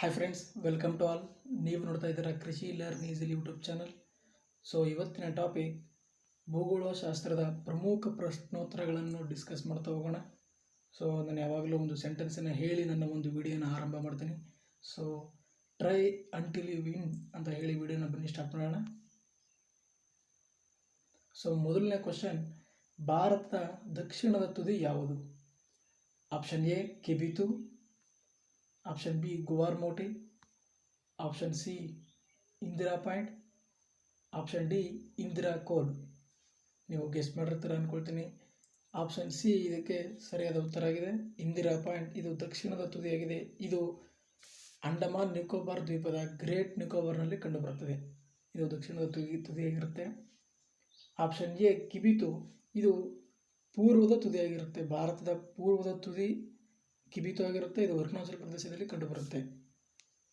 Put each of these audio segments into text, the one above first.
Hi friends, welcome to all. ನೀವು ನೋಡ್ತಾ ಇದ್ದೀರಾ Krishi learn easily YouTube channel. So ಇವತ್ತಿನ ಟಾಪಿಕ್ ಭೂಗೋಳಶಾಸ್ತ್ರದ ಪ್ರಮುಖ ಪ್ರಶ್ನೋತ್ತರಗಳನ್ನು ಡಿಸ್ಕಸ್ ಮಾಡ್ತಾ ಹೋಗೋಣ. ಸೊ ನಾನು ಯಾವಾಗಲೂ ಒಂದು ಸೆಂಟೆನ್ಸನ್ನು ಹೇಳಿ ನನ್ನ ಒಂದು ವಿಡಿಯೋನ ಆರಂಭ ಮಾಡ್ತೀನಿ. So try until you win ಅಂತ ಹೇಳಿ ವಿಡಿಯೋನ ಬನ್ನಿ ಸ್ಟಾರ್ಟ್ ಮಾಡೋಣ. ಸೊ ಮೊದಲನೇ ಕ್ವಶನ್, ಭಾರತದ ದಕ್ಷಿಣದ ತುದಿ ಯಾವುದು? Option A Kibithu, option B Guharmoti, option C Indira point, option D Indira col. ನೀವು ಗೆಸ್ ಮಾಡಿರ್ತೀರ ಅಂದ್ಕೊಳ್ತೀನಿ. ಆಪ್ಷನ್ ಸಿ ಇದಕ್ಕೆ ಸರಿಯಾದ ಉತ್ತರ ಆಗಿದೆ. ಇಂದಿರಾ ಪಾಯಿಂಟ್ ಇದು ದಕ್ಷಿಣದ ತುದಿಯಾಗಿದೆ. ಇದು ಅಂಡಮಾನ್ ನಿಕೋಬಾರ್ ದ್ವೀಪದ ಗ್ರೇಟ್ ನಿಕೋಬಾರ್ನಲ್ಲಿ ಕಂಡುಬರುತ್ತದೆ. ಇದು ದಕ್ಷಿಣದ ತುದಿಯಾಗಿರುತ್ತೆ. ಆಪ್ಷನ್ ಎ ಕಿಬಿತು ಇದು ಪೂರ್ವದ ತುದಿಯಾಗಿರುತ್ತೆ. ಭಾರತದ ಪೂರ್ವದ ತುದಿ ಕಿಬಿತು ಆಗಿರುತ್ತೆ. ಇದು ಅರುಣಾಚಲ ಪ್ರದೇಶದಲ್ಲಿ ಕಂಡುಬರುತ್ತೆ.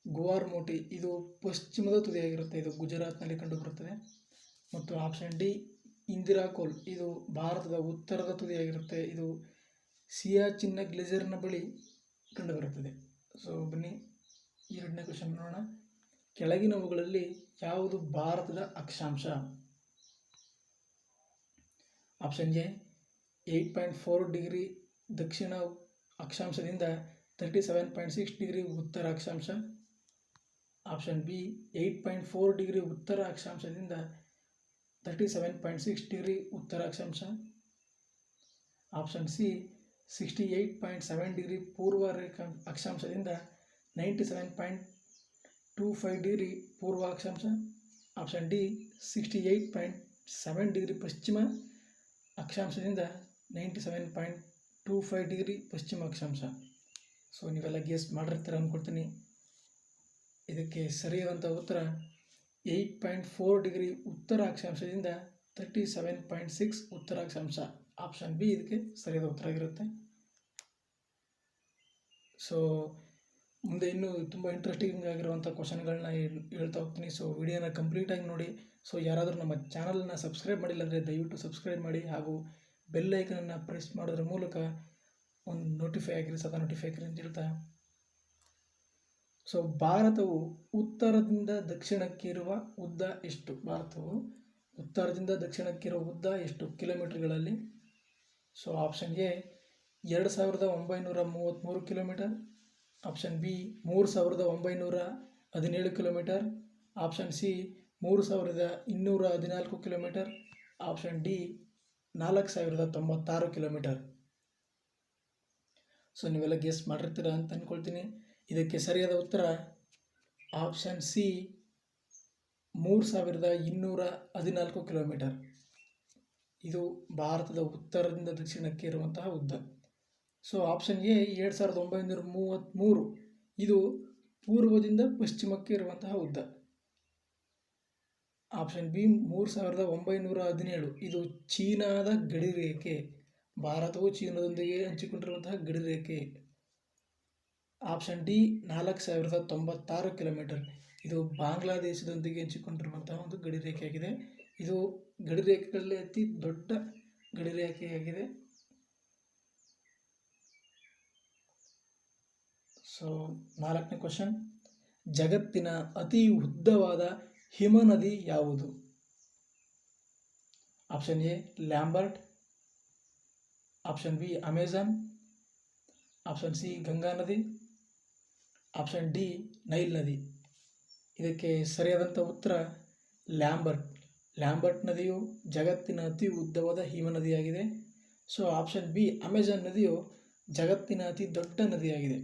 ಗುವಾರ್ಮೋಟಿ ಇದು ಪಶ್ಚಿಮದ ತುದಿಯಾಗಿರುತ್ತೆ. ಇದು ಗುಜರಾತ್ನಲ್ಲಿ ಕಂಡುಬರುತ್ತದೆ. ಮತ್ತು ಆಪ್ಷನ್ ಡಿ ಇಂದಿರಾ ಕೋಲ್ ಇದು ಭಾರತದ ಉತ್ತರದ ತುದಿಯಾಗಿರುತ್ತೆ. ಇದು ಸಿಯಾಚಿನ್ನ ಗ್ಲೇಸಿಯರ್ನ ಬಳಿ ಕಂಡುಬರುತ್ತದೆ. ಸೊ ಬನ್ನಿ ಎರಡನೇ ಕ್ವಶನ್ ನೋಡೋಣ. ಕೆಳಗಿನವುಗಳಲ್ಲಿ ಯಾವುದು ಭಾರತದ ಅಕ್ಷಾಂಶ? Option A 8.4 degree Dakshina ಅಕ್ಷಾಂಶದಿಂದ 37.6 degree ಉತ್ತರ ಅಕ್ಷಾಂಶ. ಆಪ್ಷನ್ ಬಿ 8.4 ಡಿಗ್ರಿ ಉತ್ತರ ಅಕ್ಷಾಂಶದಿಂದ 37.6 ಡಿಗ್ರಿ ಉತ್ತರ ಅಕ್ಷಾಂಶ. ಆಪ್ಷನ್ ಸಿ 68.7 ಡಿಗ್ರಿ ಪೂರ್ವ ಅಕ್ಷಾಂಶದಿಂದ 97.25 ಡಿಗ್ರಿ ಪೂರ್ವ ಅಕ್ಷಾಂಶ. ಆಪ್ಷನ್ ಡಿ 68.7 ಡಿಗ್ರಿ ಪಶ್ಚಿಮ ಅಕ್ಷಾಂಶದಿಂದ 97.25 ಡಿಗ್ರಿ ಪಶ್ಚಿಮ ಅಕ್ಷಾಂಶ. ಸೊ ನೀವೆಲ್ಲ ಗೆಸ್ ಮಾಡಿರ್ತೀರ ಅಂದ್ಕೊಳ್ತೀನಿ. ಇದಕ್ಕೆ ಸರಿಯಾದಂಥ ಉತ್ತರ 8.4 ಡಿಗ್ರಿ ಉತ್ತರ ಅಕ್ಷಾಂಶದಿಂದ 37.6 ಉತ್ತರ ಅಕ್ಷಾಂಶ. ಆಪ್ಷನ್ ಬಿ ಇದಕ್ಕೆ ಸರಿಯಾದ ಉತ್ತರ ಆಗಿರುತ್ತೆ. ಸೊ ಮುಂದೆ ಇನ್ನೂ ತುಂಬ ಇಂಟ್ರೆಸ್ಟಿಂಗ್ ಆಗಿರುವಂಥ ಕ್ವಶನ್ಗಳನ್ನ ಹೇಳ್ತಾ ಹೋಗ್ತೀನಿ. ಸೊ ವಿಡಿಯೋನ ಕಂಪ್ಲೀಟಾಗಿ ನೋಡಿ. ಸೊ ಯಾರಾದರೂ ನಮ್ಮ ಚಾನಲನ್ನು ಸಬ್ಸ್ಕ್ರೈಬ್ ಮಾಡಿಲ್ಲ ಅಂದರೆ ದಯವಿಟ್ಟು ಸಬ್ಸ್ಕ್ರೈಬ್ ಮಾಡಿ, ಹಾಗೂ ಬೆಲ್ ಐಕನನ್ನು ಪ್ರೆಸ್ ಮಾಡೋದ್ರ ಮೂಲಕ ಒಂದು ನೋಟಿಫೈ ಆಗಿರಿ, ಸದಾ ನೋಟಿಫೈ ಆಗಿರಿ ಅಂತ ಹೇಳ್ತಾ. ಸೊ ಭಾರತವು ಉತ್ತರದಿಂದ ದಕ್ಷಿಣಕ್ಕೆ ಇರುವ ಉದ್ದ ಎಷ್ಟು? ಭಾರತವು ಉತ್ತರದಿಂದ ದಕ್ಷಿಣಕ್ಕೆ ಇರುವ ಉದ್ದ ಎಷ್ಟು ಕಿಲೋಮೀಟರ್ಗಳಲ್ಲಿ? So option A 2933 kilometre, option B 3917 kilometre, option C 3214 kilometre, option D 4096 kilometre. So ನೀವೆಲ್ಲ ಗೆಸ್ ಮಾಡಿರ್ತೀರ ಅಂತ ಅಂದ್ಕೊಳ್ತೀನಿ. ಇದಕ್ಕೆ ಸರಿಯಾದ ಉತ್ತರ ಆಪ್ಷನ್ ಸಿ 3214 ಕಿಲೋಮೀಟರ್. ಇದು ಭಾರತದ ಉತ್ತರದಿಂದ ದಕ್ಷಿಣಕ್ಕೆ ಇರುವಂತಹ ಉದ್ದ. ಸೊ ಆಪ್ಷನ್ ಎ 2933 ಇದು ಪೂರ್ವದಿಂದ ಪಶ್ಚಿಮಕ್ಕೆ ಇರುವಂತಹ ಉದ್ದ. ಆಪ್ಷನ್ ಬಿ 3917 ಇದು ಚೀನಾದ ಗಡಿರೇಖೆ. ಭಾರತವು ಚೀನಾದೊಂದಿಗೆ ಹಂಚಿಕೊಂಡಿರುವಂತಹ ಗಡಿರೇಖೆ. ಆಪ್ಷನ್ ಡಿ 4096 ಕಿಲೋಮೀಟರ್ ಇದು ಬಾಂಗ್ಲಾದೇಶದೊಂದಿಗೆ ಹಂಚಿಕೊಂಡಿರುವಂತಹ ಒಂದು ಗಡಿರೇಖೆಯಾಗಿದೆ. ಇದು ಗಡಿರೇಖೆಗಳಲ್ಲಿ ಅತಿ ದೊಡ್ಡ ಗಡಿರೇಖೆಯಾಗಿದೆ. ಸೊ ನಾಲ್ಕನೇ ಕ್ವಶನ್, ಜಗತ್ತಿನ ಅತಿ ಉದ್ದವಾದ ಹಿಮನದಿ ಯಾವುದು? Option A Lambert, option B Amazon, option C Ganga ನದಿ, ಆಪ್ಷನ್ ಡಿ ನೈಲ್ ನದಿ. ಇದಕ್ಕೆ ಸರಿಯಾದಂಥ ಉತ್ತರ ಲ್ಯಾಂಬರ್ಟ್ ನದಿಯು ಜಗತ್ತಿನ ಅತಿ ಉದ್ದವಾದ ಹಿಮನದಿಯಾಗಿದೆ. ಸೊ ಆಪ್ಷನ್ ಬಿ ಅಮೆಜಾನ್ ನದಿಯು ಜಗತ್ತಿನ ಅತಿ ದೊಡ್ಡ ನದಿಯಾಗಿದೆ.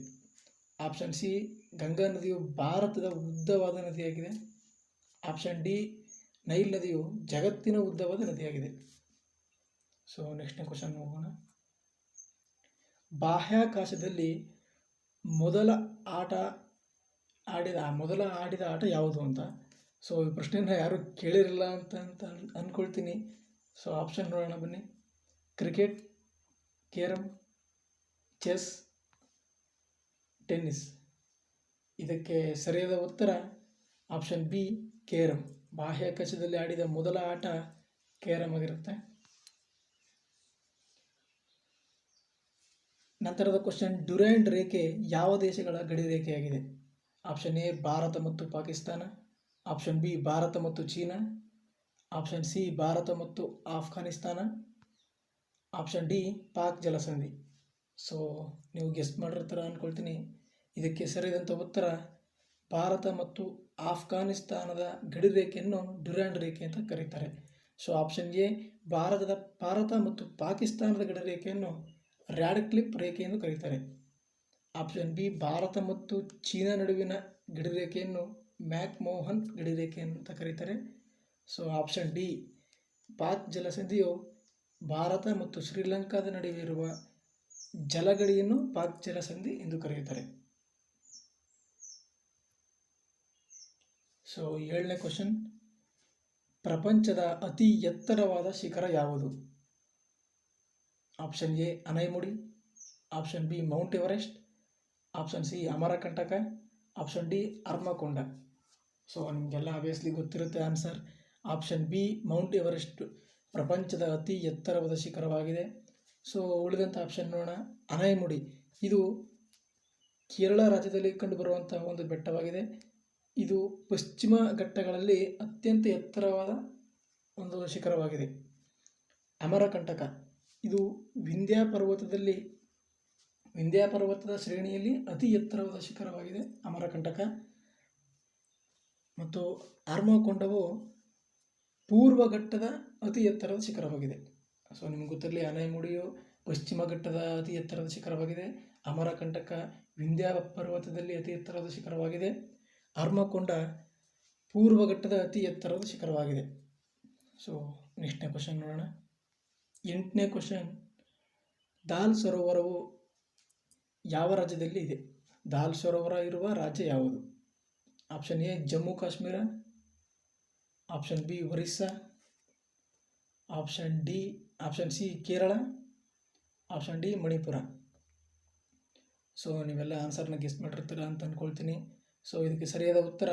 ಆಪ್ಷನ್ ಸಿ ಗಂಗಾ ನದಿಯು ಭಾರತದ ಉದ್ದವಾದ ನದಿಯಾಗಿದೆ. ಆಪ್ಷನ್ ಡಿ ನೈಲ್ ನದಿಯು ಜಗತ್ತಿನ ಉದ್ದವಾದ ನದಿಯಾಗಿದೆ. ಸೊ ನೆಕ್ಸ್ಟ್ನೇ ಕ್ವಶನ್ ಹೋಗೋಣ. ಬಾಹ್ಯಾಕಾಶದಲ್ಲಿ ಮೊದಲ ಆಡಿದ ಆಟ ಯಾವುದು ಅಂತ. ಸೊ ಈ ಪ್ರಶ್ನೆನ ಯಾರು ಕೇಳಿರಲ್ಲ ಅಂತ ಅಂದ್ಕೊಳ್ತೀನಿ. ಸೊ ಆಪ್ಷನ್ ನೋಡೋಣ ಬನ್ನಿ. Cricket, carrom, chess, tennis. ಇದಕ್ಕೆ ಸರಿಯಾದ ಉತ್ತರ ಆಪ್ಷನ್ ಬಿ ಕೇರಮ್. ಬಾಹ್ಯಾಕಾಶದಲ್ಲಿ ಆಡಿದ ಮೊದಲ ಆಟ ಕೇರಮ್ ಆಗಿರುತ್ತೆ. ನಂತರದ ಕ್ವಶನ್, ಡ್ಯುರಾಂಡ್ ರೇಖೆ ಯಾವ ದೇಶಗಳ ಗಡಿ ರೇಖೆಯಾಗಿದೆ? ಆಪ್ಷನ್ ಎ ಭಾರತ ಮತ್ತು ಪಾಕಿಸ್ತಾನ, ಆಪ್ಷನ್ ಬಿ ಭಾರತ ಮತ್ತು ಚೀನಾ, ಆಪ್ಷನ್ ಸಿ ಭಾರತ ಮತ್ತು ಆಫ್ಘಾನಿಸ್ತಾನ, ಆಪ್ಷನ್ ಡಿ ಪಾಕ್ ಜಲಸಂಧಿ. ಸೊ ನೀವು ಗೆಸ್ಟ್ ಮಾಡಿರ್ತೀರ ಅಂದ್ಕೊಳ್ತೀನಿ. ಇದಕ್ಕೆ ಸರಿಯಾದಂಥ ಉತ್ತರ ಭಾರತ ಮತ್ತು ಆಫ್ಘಾನಿಸ್ತಾನದ ಗಡಿ ರೇಖೆಯನ್ನು ಡ್ಯುರಾಂಡ್ ರೇಖೆ ಅಂತ ಕರೀತಾರೆ. ಸೊ ಆಪ್ಷನ್ ಎ ಭಾರತ ಮತ್ತು ಪಾಕಿಸ್ತಾನದ ಗಡಿ ರೇಖೆಯನ್ನು ರ್ಯಾಡ್ಕ್ಲಿಫ್ ರೇಖೆ ಎಂದು ಕರೀತಾರೆ. ಆಪ್ಷನ್ ಬಿ ಭಾರತ ಮತ್ತು ಚೀನಾ ನಡುವಿನ ಗಡಿ ರೇಖೆಯನ್ನು ಮ್ಯಾಕ್ಮೋಹನ್ ಗಡಿ ರೇಖೆ ಅಂತ ಕರೀತಾರೆ. ಸೊ ಆಪ್ಷನ್ ಡಿ ಪಾಕ್ ಜಲಸಂಧಿಯು ಭಾರತ ಮತ್ತು ಶ್ರೀಲಂಕಾದ ನಡುವೆ ಇರುವ ಜಲಗಡಿಯನ್ನು ಪಾಕ್ ಜಲಸಂಧಿ ಎಂದು ಕರೆಯುತ್ತಾರೆ. ಸೊ 7ನೇ ಕ್ವಶನ್, ಪ್ರಪಂಚದ ಅತಿ ಎತ್ತರವಾದ ಶಿಖರ ಯಾವುದು? Option A Anaimudi, option B mount Everest, option C Amarkantak, option D Armakonda. So ನಿಮಗೆಲ್ಲ ಆಬ್ವಿಯಸ್ಲಿ ಗೊತ್ತಿರುತ್ತೆ answer. Option B mount Everest ಪ್ರಪಂಚದ ಅತಿ ಎತ್ತರವಾದ ಶಿಖರವಾಗಿದೆ. ಸೊ ಉಳಿದಂಥ ಆಪ್ಷನ್ ನೋಡೋಣ. ಅನೈಮುಡಿ ಇದು ಕೇರಳ ರಾಜ್ಯದಲ್ಲಿ ಕಂಡುಬರುವಂಥ ಒಂದು ಬೆಟ್ಟವಾಗಿದೆ. ಇದು ಪಶ್ಚಿಮ ಘಟ್ಟಗಳಲ್ಲಿ ಅತ್ಯಂತ ಎತ್ತರವಾದ ಒಂದು ಶಿಖರವಾಗಿದೆ. ಅಮರಕಂಟಕ ಇದು ವಿಂಧ್ಯ ಪರ್ವತದ ಶ್ರೇಣಿಯಲ್ಲಿ ಅತಿ ಎತ್ತರವಾದ ಶಿಖರವಾಗಿದೆ ಅಮರಕಂಟಕ. ಮತ್ತು ಅರ್ಮಕೊಂಡವು ಪೂರ್ವ ಘಟ್ಟದ ಅತಿ ಎತ್ತರದ ಶಿಖರವಾಗಿದೆ. ಸೊ ನಿಮ್ಗೆ ಗೊತ್ತಿರಲಿ, ಅನೈಮುಡಿಯು ಪಶ್ಚಿಮ ಘಟ್ಟದ ಅತಿ ಎತ್ತರದ ಶಿಖರವಾಗಿದೆ. ಅಮರಕಂಟಕ ವಿಂಧ್ಯ ಪರ್ವತದಲ್ಲಿ ಅತಿ ಎತ್ತರದ ಶಿಖರವಾಗಿದೆ. ಅರ್ಮಕೊಂಡ ಪೂರ್ವ ಘಟ್ಟದ ಅತಿ ಎತ್ತರದ ಶಿಖರವಾಗಿದೆ. ಸೊ ನೆಕ್ಸ್ಟ್ನೇ ಕ್ವಶನ್ ನೋಡೋಣ. 8ನೇ ಕ್ವಶನ್, ದಾಲ್ ಸರೋವರವು ಯಾವ ರಾಜ್ಯದಲ್ಲಿ ಇದೆ? ದಾಲ್ ಸರೋವರ ಇರುವ ರಾಜ್ಯ ಯಾವುದು? Option A Jammu Kashmir, option B Orissa, option C Kerala, option D Manipur. So ನೀವೆಲ್ಲ ಆನ್ಸರ್ನ ಗೆಸ್ ಮಾಡಿರ್ತೀರ ಅಂತ ಅಂದ್ಕೊಳ್ತೀನಿ. ಸೊ ಇದಕ್ಕೆ ಸರಿಯಾದ ಉತ್ತರ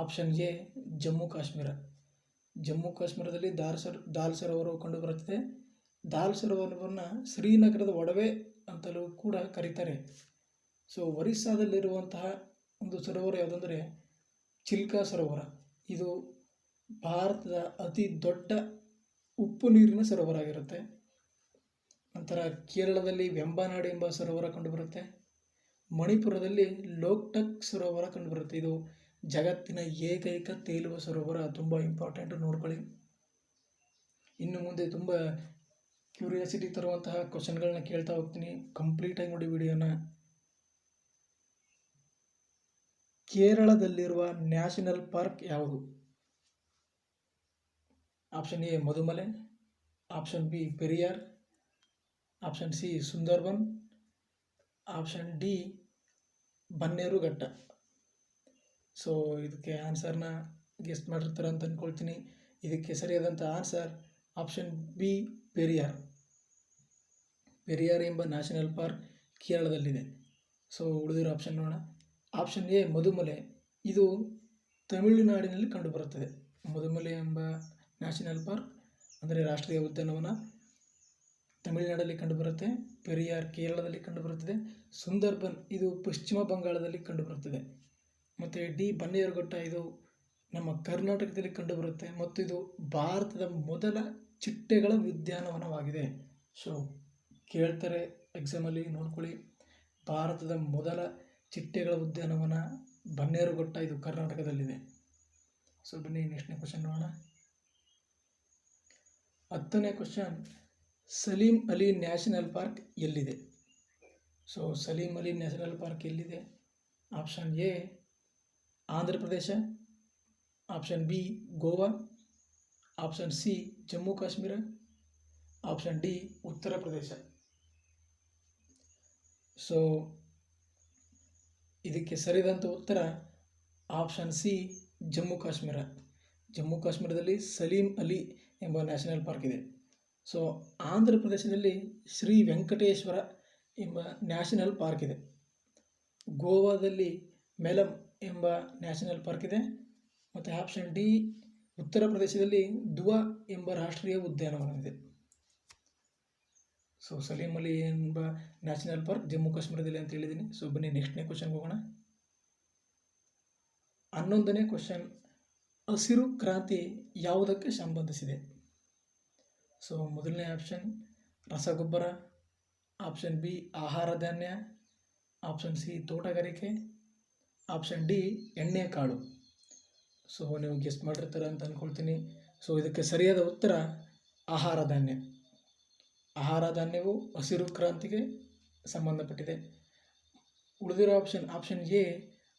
ಆಪ್ಷನ್ ಎ ಜಮ್ಮು ಕಾಶ್ಮೀರ. ಜಮ್ಮು ಕಾಶ್ಮೀರದಲ್ಲಿ ದಾಲ್ ಸರೋವರವು ಕಂಡುಬರುತ್ತದೆ. ದಾಲ್ ಸರೋವರವನ್ನು ಶ್ರೀನಗರದ ಒಡವೆ ಅಂತಲೂ ಕೂಡ ಕರೀತಾರೆ. ಸೊ ಒರಿಸ್ಸಾದಲ್ಲಿರುವಂತಹ ಒಂದು ಸರೋವರ ಯಾವುದಂದರೆ ಚಿಲ್ಕಾ ಸರೋವರ. ಇದು ಭಾರತದ ಅತಿ ದೊಡ್ಡ ಉಪ್ಪು ನೀರಿನ ಸರೋವರ ಆಗಿರುತ್ತೆ. ನಂತರ ಕೇರಳದಲ್ಲಿ ವೆಂಬನಾಡ್ ಎಂಬ ಸರೋವರ ಕಂಡುಬರುತ್ತೆ. ಮಣಿಪುರದಲ್ಲಿ ಲೋಕ್ಟಕ್ ಸರೋವರ ಕಂಡುಬರುತ್ತೆ. ಇದು ಜಗತ್ತಿನ ಏಕೈಕ ತೇಲುವ ಸರೋವರ. ತುಂಬ ಇಂಪಾರ್ಟೆಂಟ್, ನೋಡ್ಕೊಳ್ಳಿ. ಇನ್ನು ಮುಂದೆ ತುಂಬ ಕ್ಯೂರಿಯಾಸಿಟಿ ತರುವಂತಹ ಕ್ವಶನ್ಗಳನ್ನ ಕೇಳ್ತಾ ಹೋಗ್ತೀನಿ. ಕಂಪ್ಲೀಟಾಗಿ ನೋಡಿ ವಿಡಿಯೋನ. ಕೇರಳದಲ್ಲಿರುವ ನ್ಯಾಷನಲ್ ಪಾರ್ಕ್ ಯಾವುದು? Option A Mudumalai, option B Periyar, option C Sundarban, option D Bannerghatta. So ಇದಕ್ಕೆ ಆನ್ಸರ್ನ ಗೆಸ್ಟ್ ಮಾಡಿರ್ತಾರೆ ಅಂತ ಅಂದ್ಕೊಳ್ತೀನಿ. ಇದಕ್ಕೆ ಸರಿಯಾದಂಥ answer option B Periyar. Periyar ಎಂಬ ನ್ಯಾಷನಲ್ ಪಾರ್ಕ್ ಕೇರಳದಲ್ಲಿದೆ. ಸೊ ಉಳಿದಿರೋ ಆಪ್ಷನ್ ನೋಡೋಣ. ಆಪ್ಷನ್ ಎ ಮಧುಮಲೆ ಇದು ತಮಿಳುನಾಡಿನಲ್ಲಿ ಕಂಡುಬರುತ್ತದೆ. ಮಧುಮಲೆ ಎಂಬ ನ್ಯಾಷನಲ್ ಪಾರ್ಕ್ ಅಂದರೆ ರಾಷ್ಟ್ರೀಯ ಉದ್ಯಾನವನ ತಮಿಳುನಾಡಲ್ಲಿ ಕಂಡುಬರುತ್ತೆ. ಪೆರಿಯಾರ್ ಕೇರಳದಲ್ಲಿ ಕಂಡುಬರುತ್ತದೆ. ಸುಂದರ್ಬನ್ ಇದು ಪಶ್ಚಿಮ ಬಂಗಾಳದಲ್ಲಿ ಕಂಡುಬರುತ್ತದೆ. ಮತ್ತು ಡಿ ಬನ್ನೇರುಘಟ್ಟ ಇದು ನಮ್ಮ ಕರ್ನಾಟಕದಲ್ಲಿ ಕಂಡುಬರುತ್ತೆ ಮತ್ತು ಇದು ಭಾರತದ ಮೊದಲ ಚಿಟ್ಟೆಗಳ ಉದ್ಯಾನವನವಾಗಿದೆ. ಸೊ ಕೇಳ್ತಾರೆ ಎಕ್ಸಾಮಲ್ಲಿ, ನೋಡ್ಕೊಳ್ಳಿ. ಭಾರತದ ಮೊದಲ ಚಿಟ್ಟೆಗಳ ಉದ್ಯಾನವನ ಬನ್ನೇರುಘಟ್ಟ, ಇದು ಕರ್ನಾಟಕದಲ್ಲಿದೆ. ಸೊ ಬನ್ನಿ ನೆಕ್ಸ್ಟ್ನೇ ಕ್ವಶನ್ ನೋಡೋಣ. 10ನೇ question, Salim Ali national park ಎಲ್ಲಿದೆ? So Salim Ali national park ಎಲ್ಲಿದೆ? Option A Andhra Pradesh, option B Goa, option C Jammu Kashmir, option D Uttar Pradesh. So ಇದಕ್ಕೆ ಸರಿಯಾದಂಥ ಉತ್ತರ ಆಪ್ಷನ್ ಸಿ ಜಮ್ಮು ಕಾಶ್ಮೀರ. ಜಮ್ಮು ಕಾಶ್ಮೀರದಲ್ಲಿ ಸಲೀಂ ಅಲಿ ಎಂಬ ನ್ಯಾಷನಲ್ ಪಾರ್ಕ್ ಇದೆ. ಸೊ ಆಂಧ್ರ ಪ್ರದೇಶದಲ್ಲಿ ಶ್ರೀ ವೆಂಕಟೇಶ್ವರ ಎಂಬ ನ್ಯಾಷನಲ್ ಪಾರ್ಕ್ ಇದೆ. ಗೋವಾದಲ್ಲಿ ಮೆಲಂ ಎಂಬ ನ್ಯಾಷನಲ್ ಪಾರ್ಕ್ ಇದೆ. ಮತ್ತು ಆಪ್ಷನ್ ಡಿ ಉತ್ತರ ಪ್ರದೇಶದಲ್ಲಿ ದುವಾ ಎಂಬ ರಾಷ್ಟ್ರೀಯ ಉದ್ಯಾನವನವಿದೆ. ಸೊ ಸಲೀಂ ಅಲಿ ಎಂಬ ನ್ಯಾಷನಲ್ ಪಾರ್ಕ್ ಜಮ್ಮು ಕಾಶ್ಮೀರದಲ್ಲಿ ಅಂತ ಹೇಳಿದ್ದೀನಿ. ಸೊ ಬನ್ನಿ ನೆಕ್ಸ್ಟ್ನೇ ಕ್ವಶನ್ಗೆ ಹೋಗೋಣ. 11ನೇ ಕ್ವಶನ್, ಹಸಿರು ಕ್ರಾಂತಿ ಯಾವುದಕ್ಕೆ ಸಂಬಂಧಿಸಿದೆ? ಸೊ ಮೊದಲನೇ ಆಪ್ಷನ್ ರಸಗೊಬ್ಬರ, ಆಪ್ಷನ್ ಬಿ ಆಹಾರ ಧಾನ್ಯ, ಆಪ್ಷನ್ ಸಿ ತೋಟಗಾರಿಕೆ, ಆಪ್ಷನ್ ಡಿ ಎಣ್ಣೆ ಕಾಳು. ಸೊ ನೀವು ಗೆಸ್ಟ್ ಮಾಡಿರ್ತೀರ ಅಂತ ಅಂದ್ಕೊಳ್ತೀನಿ. ಸೊ ಇದಕ್ಕೆ ಸರಿಯಾದ ಉತ್ತರ ಆಹಾರ ಧಾನ್ಯ. ಆಹಾರ ಧಾನ್ಯವು ಹಸಿರು ಕ್ರಾಂತಿಗೆ ಸಂಬಂಧಪಟ್ಟಿದೆ. ಉಳಿದಿರೋ ಆಪ್ಷನ್ ಎ